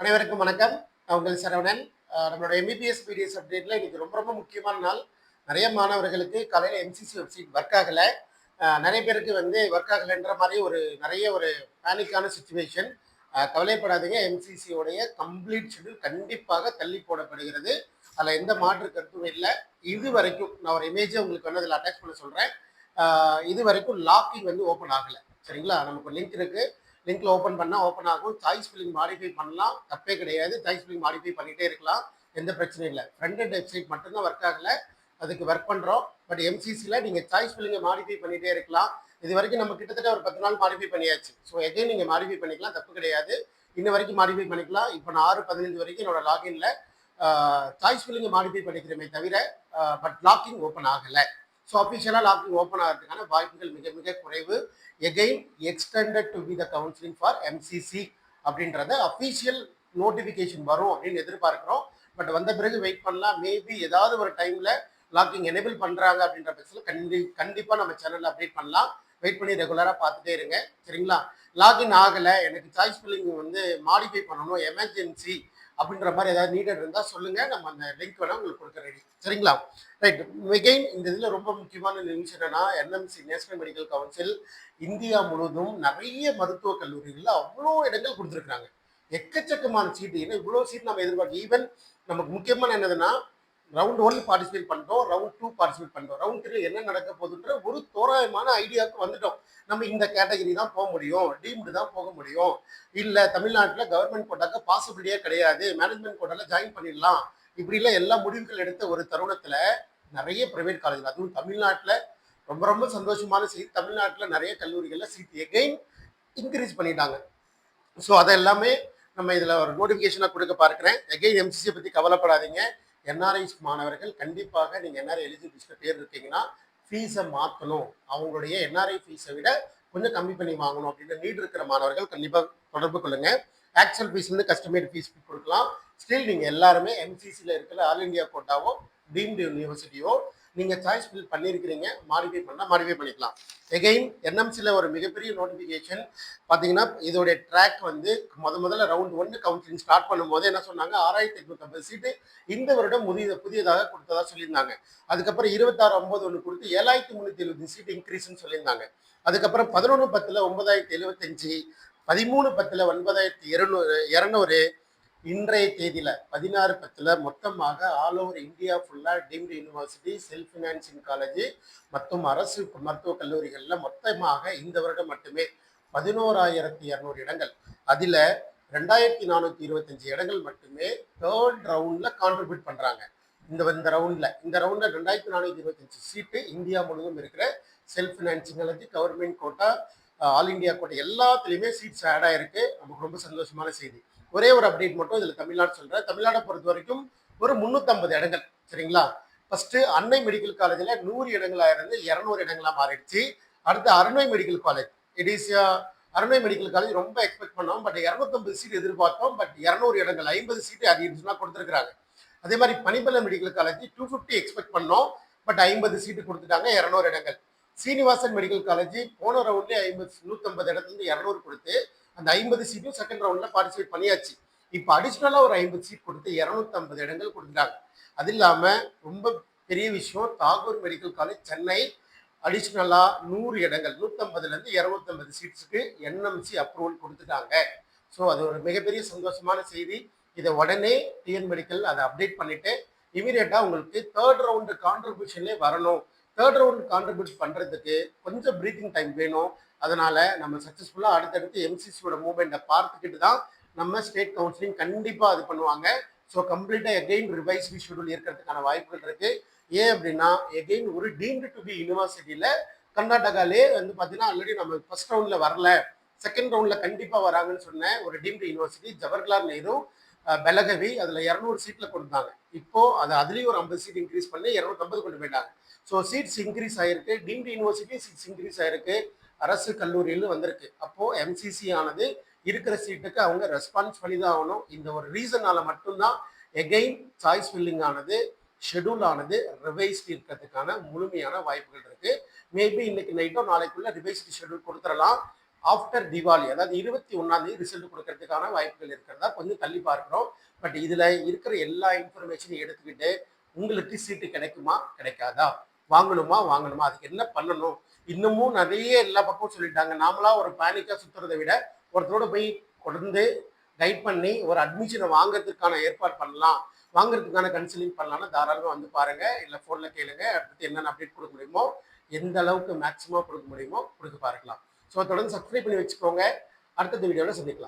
அனைவருக்கும் வணக்கம். நான் உங்கள் சரவணன். நம்மளோட எம்பிபிஎஸ் பிடிஎஸ் அப்டேட்ல இன்னைக்கு ரொம்ப ரொம்ப முக்கியமான நாள். நிறைய மாணவர்களுக்கு காலையில எம்சிசி வெப்சைட் ஒர்க் ஆகல. நிறைய பேருக்கு வந்து ஒர்க் ஆகலைன்ற மாதிரி நிறைய பேனிக்கான சுச்சுவேஷன். கவலைப்படாதீங்க. எம்சிசி உடைய கம்ப்ளீட் ஷெட்யூல் கண்டிப்பாக தள்ளி போடப்படுகிறது. அதில் எந்த மாற்று கருத்தும் இல்லை. இது வரைக்கும் நான் ஒரு இமேஜை உங்களுக்கு வந்து அதில் அட்டாச் பண்ண சொல்கிறேன். இது வரைக்கும் லாக்கிங் வந்து ஓப்பன் ஆகலை. சரிங்களா? நமக்கு லிங்க் இருக்குது. லிங்க்ல ஓப்பன் பண்ணால் ஓப்பன் ஆகும். சாய்ஸ் ஃபில்லிங் மாடிஃபை பண்ணலாம், தப்பே கிடையாது. சாய்ஸ் ஃபில்லிங் மாடிஃபை பண்ணிகிட்டே இருக்கலாம், எந்த பிரச்சனையும் இல்லை. ஃப்ரண்ட் அண்ட் வெப்சைட் மட்டும்தான் ஒர்க் ஆகலை, அதுக்கு ஒர்க் பண்ணுறோம். பட் எம்சிசியில் நீங்கள் சாய்ஸ் ஃபில்லிங்கை மாடிஃபை பண்ணிகிட்டே இருக்கலாம். இது வரைக்கும் நம்ம கிட்டத்தட்ட ஒரு 10 நாள் மாடிஃபை பண்ணியாச்சு. ஸோ எகைன் நீங்கள் மாடிஃபை பண்ணிக்கலாம், தப்பு கிடையாது. இன்ன வரைக்கும் மாடிஃபை பண்ணிக்கலாம். இப்போ நான் 6/15 வரைக்கும் என்னோட லாகின்ல சாய்ஸ் ஃபில்லிங்கை மாடிஃபை பண்ணிக்கிறோமே தவிர பட் லாக்கிங் ஓப்பன் ஆகலை. ஸோ அஃபிஷியலாக லாக்கிங் ஓப்பன் ஆகிறதுக்கான வாய்ப்புகள் மிக மிக குறைவு. Again extended to be the counselling for MCC அப்படின்றத அஃபிஷியல் நோட்டிஃபிகேஷன் வரும் அப்படின்னு எதிர்பார்க்குறோம். பட் வந்த பிறகு வெயிட் பண்ணலாம். மேபி ஏதாவது ஒரு டைமில் லாக்கிங் எனேபிள் பண்ணுறாங்க அப்படின்ற பட்சத்தில் கண்டிப்பாக நம்ம சேனலில் அப்டேட் பண்ணலாம். வெயிட் பண்ணி ரெகுலராக பார்த்துட்டே இருங்க. சரிங்களா? லாகின் ஆகலை, எனக்கு சாய்ஸ் ஃபில்லிங் வந்து மாடிஃபை பண்ணணும், எமர்ஜென்சி அப்படின்ற மாதிரி ஏதாவது நீடட் இருந்தால் சொல்லுங்கள். நம்ம அந்த லிங்க் வேணால் உங்களுக்கு கொடுக்க ரெடி. சரிங்களா? ரைட். எகெயின் இந்த இதில் ரொம்ப முக்கியமான நியூஸ் என்னன்னா, NMC national medical council India முழுவதும் நிறைய மருத்துவக் கல்லூரிகளில் அவ்வளோ இடங்கள் கொடுத்துருக்குறாங்க. எக்கச்சக்கமான சீட்டு. ஏன்னா இவ்வளோ சீட் நம்ம எதிர்பார்க்க. ஈவன் நமக்கு முக்கியமான என்னதுன்னா, ரவுண்ட் 1 பார்ட்டிசிபேட் பண்ணிட்டோம், ரவுண்ட் 2 பார்ட்டிசிபேட் பண்ணிட்டோம், ரவுண்ட் 3 என்ன நடக்க போகுதுன்ற ஒரு தோராயமான ஐடியாவுக்கு வந்துட்டோம். நம்ம இந்த கேட்டகரி தான் போக முடியும், டீம்டு தான் போக முடியும், இல்லை தமிழ்நாட்டில் கவர்மெண்ட் கோட்டாக்க பாசிபிலிட்டியே கிடையாது, மேனேஜ்மெண்ட் கோட்டாவில் ஜாயின் பண்ணிடலாம், இப்படிலாம் எல்லா முடிவுகள் எடுத்த ஒரு தருணத்தில் நிறைய ப்ரைவேட் காலேஜில், அதுவும் தமிழ்நாட்டில் ரொம்ப ரொம்ப சந்தோஷமான செய்தி, தமிழ்நாட்டில் நிறைய கல்லூரிகளில் சீட் எகெயின் இன்க்ரீஸ் பண்ணிட்டாங்க. ஸோ அதை எல்லாமே நம்ம இதில் ஒரு நோட்டிஃபிகேஷனாக கொடுக்க பார்க்குறேன். எகெயின் எம்சிசியை பற்றி கவலைப்படாதீங்க. என்ஆர்ஐஸ் மாணவர்கள் கண்டிப்பாக நீங்கள் என்ஆர்ஐ எலிஜிபிலிட்டியில் பேர் இருக்கீங்கன்னா ஃபீஸை மாற்றணும், அவங்களுடைய என்ஆர்ஐ ஃபீஸை விட கொஞ்சம் கம்மி பண்ணி வாங்கணும் அப்படின்னு நீட் இருக்கிற மாணவர்கள் கண்டிப்பாக தொடர்பு கொள்ளுங்க. ஆக்சுவல் ஃபீஸ்லேருந்து கஸ்டமேட் ஃபீஸ் கொடுக்கலாம். ஸ்டில் நீங்கள் எல்லாருமே எம்சிசியில் இருக்கிற ஆல் இண்டியா கோட்டாவோ டீம்டு யூனிவர்சிட்டியோ நீங்கள் சாய்ஸ் ஃபில் பண்ணியிருக்கிறீங்க, மாடிஃபை பண்ணால் மாடிஃபை பண்ணிக்கலாம். எகெயின் என்எம்சியில் ஒரு மிகப்பெரிய நோட்டிஃபிகேஷன் பார்த்தீங்கன்னா, இதோடைய ட்ராக் வந்து முதல்ல ரவுண்ட் 1 கவுன்சிலிங் ஸ்டார்ட் பண்ணும்போது என்ன சொன்னாங்க, 6850 சீட்டு இந்த வருடம் புதியதாக கொடுத்ததா சொல்லியிருந்தாங்க. அதுக்கப்புறம் 26/9 கொடுத்து 7370 சீட்டு இன்க்ரீஸ்ன்னு சொல்லியிருந்தாங்க. அதுக்கப்புறம் 11/10 9075, 13/10 9200, இன்றைய தேதியில் 16/10 மொத்தமாக ஆல் ஓவர் இந்தியா ஃபுல்லாக deemed university, self financing college மற்றும் அரசு மருத்துவக் கல்லூரிகளில் மொத்தமாக இந்த வருடம் மட்டுமே 11,200 இடங்கள். அதில் 2,425 இடங்கள் மட்டுமே தேர்ட் ரவுண்டில் கான்ட்ரிபியூட் பண்ணுறாங்க. இந்த ரவுண்டில் 2,425 சீட்டு இந்தியா முழுவதும் இருக்கிற self financing college, government quota, all India quota எல்லாத்துலேயுமே சீட்ஸ் ஆட் ஆகிருக்கு. நமக்கு ரொம்ப சந்தோஷமான செய்தி. ஒரே ஒரு அப்டேட் மட்டும் இதில் தமிழ்நாடு சொல்கிறேன். தமிழ்நாடை பொறுத்த வரைக்கும் ஒரு 350 இடங்கள். சரிங்களா? ஃபஸ்ட்டு அன்னை மெடிக்கல் காலேஜில் 100 இடங்களாக இருந்து 200 இடங்களாக மாறிடுச்சு. அடுத்து அருணை medical college, it is Arunai medical college ரொம்ப எக்ஸ்பெக்ட் பண்ணோம். பட் 250 சீட் எதிர்பார்த்தோம். பட் 200 இடங்கள் 50 சீட்டு அதிகமாக கொடுத்துருக்குறாங்க. அதே மாதிரி பனிமலை மெடிக்கல் காலேஜ் 250 எக்ஸ்பெக்ட் பண்ணோம். பட் 50 சீட்டு கொடுத்துட்டாங்க, 200 இடங்கள். சீனிவாசன் மெடிக்கல் காலேஜ் போன ரவுண்ட்லேயே 150 இடத்துலேருந்து 200 கொடுத்து அந்த 50 சீட்டும் செகண்ட் ரவுண்டில் பார்ட்டிசிபேட் பண்ணியாச்சு. இப்போ அடிஷ்னலாக ஒரு 50 சீட் கொடுத்து 250 இடங்கள் கொடுத்துட்டாங்க. அது இல்லாமல் ரொம்ப பெரிய விஷயம், தாகூர் மெடிக்கல் காலேஜ் சென்னை அடிஷ்னலாக 100 இடங்கள் 150லேருந்து 250 சீட்ஸுக்கு என்எம்சி அப்ரூவல் கொடுத்துட்டாங்க. ஸோ அது ஒரு மிகப்பெரிய சந்தோஷமான செய்தி. இதை உடனே டிஎன் மெடிக்கல் அதை அப்டேட் பண்ணிவிட்டு இமீடியட்டாக உங்களுக்கு தேர்ட் ரவுண்டு கான்ட்ரிபியூஷன்லேயே வரணும். தேர்ட் ரவுண்ட் கான்ட்ரிபியூட் பண்ணுறதுக்கு கொஞ்சம் ப்ரீத்திங் டைம் வேணும். அதனால் நம்ம சக்ஸஸ்ஃபுல்லாக அடுத்தடுத்து எம்சிசியோட மூவ்மெண்ட்டை பார்த்துக்கிட்டு தான் நம்ம ஸ்டேட் கவுன்சிலிங் கண்டிப்பாக அது பண்ணுவாங்க. ஸோ கம்ப்ளீட்டாக எகெயின் ரிவைஸ்டு ஷெட்யூல் இருக்கிறதுக்கான வாய்ப்புகள் இருக்குது. ஏன் அப்படின்னா எகெயின் ஒரு டீம்டு டு பி யூனிவர்சிட்டியில் கர்நாடகாலே வந்து பார்த்தீங்கன்னா ஆல்ரெடி நம்ம ஃபர்ஸ்ட் ரவுண்டில் வரல, செகண்ட் ரவுண்டில் கண்டிப்பாக வராங்கன்னு சொன்னேன். ஒரு டீம்டு யூனிவர்சிட்டி ஜவஹர்லால் நேரு, பெலகவி, அதில் 200 சீட்டில் கொடுத்தாங்க. இப்போது அதுலேயும் ஒரு 50 சீட் இன்க்ரீஸ் பண்ணி 250 கொண்டு போயிட்டாங்க. ஸோ சீட்ஸ் இன்க்ரீஸ் ஆகிருக்கு. டீம்டு யூனிவர்சிட்டி சீட்ஸ் இன்க்ரீஸ் ஆகிருக்கு. அரசு கல்லூரியில் வந்திருக்கு. அப்போது எம்சிசி ஆனது இருக்கிற சீட்டுக்கு அவங்க ரெஸ்பான்ஸ் பண்ணி தான் ஆகணும். இந்த ஒரு ரீசனால மட்டும்தான் எகெயின் சாய்ஸ் ஃபில்லிங் ஆனது, ஷெடியூல் ஆனது ரிவைஸ்ட் இருக்கிறதுக்கான முழுமையான வாய்ப்புகள் இருக்கு. மேபி இன்னைக்கு நைட்டோ நாளைக்குள்ள ரிவைஸ்டு ஷெடியூல் கொடுத்துடலாம். ஆஃப்டர் தீபாவளி, அதாவது 21ஆம் தேதி ரிசல்ட் கொடுக்கறதுக்கான வாய்ப்புகள் இருக்கிறதா கொஞ்சம் தள்ளி பார்க்கிறோம். பட் இதுல இருக்கிற எல்லா இன்ஃபர்மேஷனையும் எடுத்துக்கிட்டு உங்களுக்கு சீட்டு கிடைக்குமா கிடைக்காதா, வாங்கணுமா, அதுக்கு என்ன பண்ணணும், இன்னமும் நிறைய எல்லா பக்கமும் சொல்லிட்டாங்க. நாமளா ஒரு பேனிக்கா சுத்துறதை விட ஒருத்தரோட போய் கொண்டு கைட் பண்ணி ஒரு அட்மிஷனை வாங்குறதுக்கான ஏற்பாடு பண்ணலாம், வாங்குறதுக்கான கன்சல்டிங் பண்ணலாம்னா தாராளமாக வந்து பாருங்க, இல்லை ஃபோனில் கேளுங்க. அடுத்து என்னென்ன அப்டேட் கொடுக்க முடியுமோ, எந்த அளவுக்கு மேக்ஸிமம் கொடுக்க முடியுமோ கொடுக்க பார்க்கலாம். ஸோ தொடர்ந்து சப்ஸ்கிரைப் பண்ணி வச்சுக்கோங்க. அடுத்த வீடியோவில் சந்திக்கலாம்.